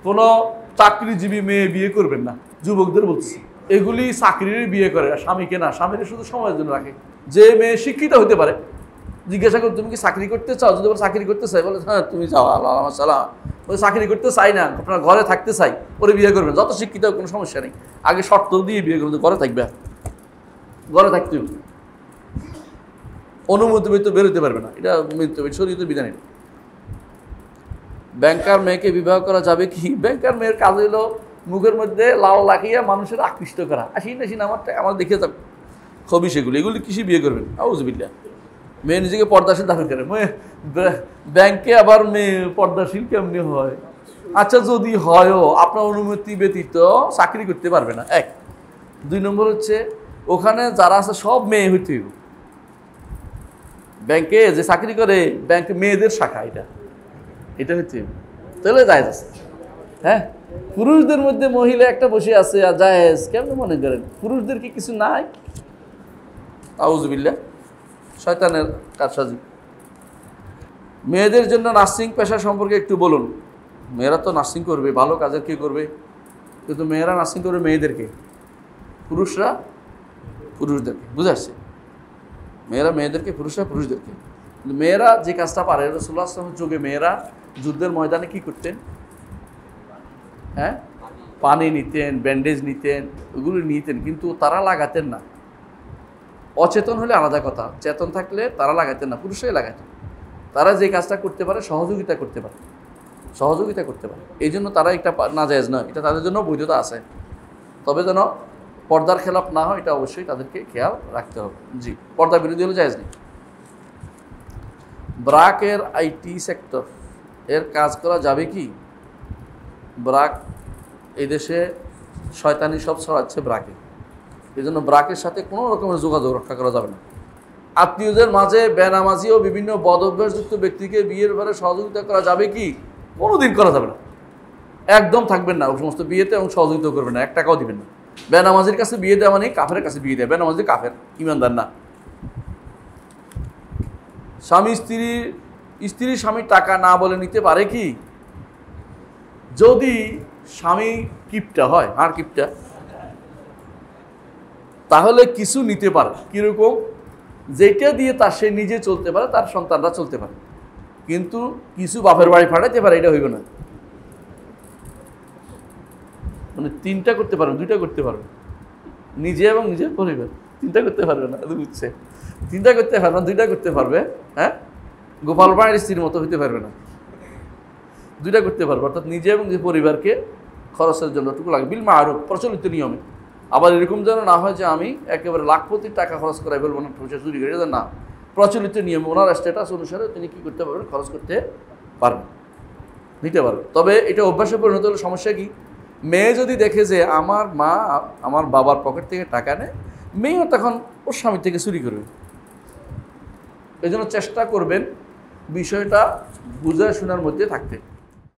কোনো চাকরিজীবী মেয়ে বিয়ে করবেন না, যুবকদের বলছি। এগুলি চাকরির বিয়ে করে, স্বামীকে না, স্বামীকে শুধু সময়ের জন্য রাখে। যে মেয়ে শিক্ষিত হতে পারে, জিজ্ঞাসা করো তুমি কি চাকরি করতে চাও, যদি ওরা চাকরি করতে চাই বলে হ্যাঁ তুমি যাও, আল্লাহ সালাম, ওই চাকরি করতে চাই না, আপনার ঘরে থাকতে চাই, ওরে বিয়ে করবেন, যত শিক্ষিত কোনো সমস্যা নেই, আগে শর্ত দিয়ে বিয়ে করবেন, ঘরে থাকবে, ঘরে থাকতে অনুমতি তো বেরোতে পারবে না, এটা শরীয়তের বিধান। এটা ব্যাংকার মেয়েকে বিবাহ করা যাবে কি? ব্যাংকার মেয়ের কাজ হলো মুখের মধ্যে লাল লাখিয়া মানুষের আকৃষ্ট করা, আসিন আসিন আমার দেখে যাক ছবি, সেগুলি এগুলি কৃষি বিয়ে করবেন, আউযুবিল্লাহ। মেয়ে নিজেকে পর্দাশীল ধারণ করে, ব্যাংকে আবার মেয়ে পর্দাশীল কেমনি হয়? আচ্ছা যদি হয়ও আপনার অনুমতি ব্যতীত চাকরি করতে পারবে না, এক। 2 নম্বর হচ্ছে ওখানে যারা আছে সব মেয়ে হইতে হইব। ব্যাংকে যে চাকরি করে, ব্যাংকে মেয়েদের শাখা, এটা হচ্ছে চলে যায় আছে। হ্যাঁ, পুরুষদের মধ্যে মহিলা একটা বসে আছে, আর জায়েজ কেমন মনে করেন? পুরুষদের কি কিছু নাই? আউযুবিল্লাহ, শয়তানের কারসাজি। মেয়েদের জন্য নার্সিং পেশা সম্পর্কে একটু বলুন। মেয়েরা তো নার্সিং করবে, ভালো কাজের কি করবে, কিন্তু মেয়েরা নার্সিং করবে মেয়েদেরকে, পুরুষরা পুরুষদেরকে, বুঝে আসছে? মেয়েরা মেয়েদেরকে, পুরুষরা পুরুষদেরকে। কিন্তু মেয়েরা যে কাজটা পারে, রাসূলুল্লাহ সাল্লাল্লাহু আলাইহি ওয়াসাল্লামের যুগে মেয়েরা যুদ্ধের ময়দানে কি করতেন? হ্যাঁ, পানি নিতেন, ব্যান্ডেজ নিতেন, ওগুলো নিতেন, কিন্তু তারা লাগাতেন না। অচেতন হলে আলাদা কথা, চেতন থাকলে তারা লাগাতেন না, পুরুষরাই লাগাতেন। তারা যে কাজটা করতে পারে, সহযোগিতা করতে পারে, সহযোগিতা করতে পারে, এই জন্য তারা একটা নাজায়েজ নয়, এটা তাদের জন্য বৈধতা আছে। তবে যেন পর্দার খেলাপ না হয়, এটা অবশ্যই তাদেরকে খেয়াল রাখতে হবে। জি, পর্দা বিরোধী হলে জায়েজ নেই। ব্রাকের আইটি সেক্টর এর কাজ করা যাবে কি? ব্রাক এই দেশে শয়তানি সব ছড়াচ্ছে ব্রাকে, এই জন্য ব্রাকের সাথে কোনো রকমের যোগাযোগ রক্ষা করা যাবে না। আত্মীয়দের মাঝে বেনামাজি ও বিভিন্ন বদ অভ্যাসযুক্ত ব্যক্তিকে বিয়ের ব্যাপারে সহযোগিতা করা যাবে কি? কোনোদিন করা যাবে না, একদম থাকবেন না ওই সমস্ত বিয়েতে, এবং সহযোগিতা করবেন না, 1 টাকাও দিবেন না। বেনামাজির কাছে বিয়ে দেওয়া মানে কাফের কাছে বিয়ে দেয়, বেনামাজি কাফের, ইমানদার না। স্ত্রী স্বামীর টাকা না বলে নিতে পারে কি? যদি স্বামী কিপটা হয়, আর কিপটা, তাহলে কিছু নিতে পারে। কিরকম? যেটা দিয়ে তার সে নিজে চলতে পারে, তার সন্তানরা চলতে পারে, কিন্তু কিছু বাপের বাড়ি পাঠাইতে পারে, এটা হইবে না। মানে 3টা করতে পারবে, 2টা করতে পারবে, নিজে এবং নিজের পরিবার। 3টা করতে পারবে না, বুঝছে? 3টা করতে পারবে না, 2টা করতে পারবে। হ্যাঁ, গোপাল ভাঁড়ের স্ত্রীর মতো হইতে পারবে না, 2টা করতে পারবে, অর্থাৎ নিজে এবং নিজের পরিবারকে খরচের জন্য টুকু লাগবে, বিল মারুফ, প্রচলিত নিয়মে। আবার এরকম যেন না হয় যে আমি একেবারে লাখপতি টাকা খরচ করাই বলবো না, পয়সা চুরি করে, না, প্রচলিত নিয়ম ওনার স্ট্যাটাস অনুসারে তিনি কী করতে পারবেন? খরচ করতে পারবেন, নিতে পারবেন। তবে এটা অভ্যাসে পরিণত হলে সমস্যা কি? মেয়ে যদি দেখে যে আমার মা আমার বাবার পকেট থেকে টাকা নেয়, মেয়েও তখন ওর স্বামী থেকে চুরি করবে। এই জন্য চেষ্টা করবেন বিষয়টা বুঝে শোনার মধ্যে থাকতে।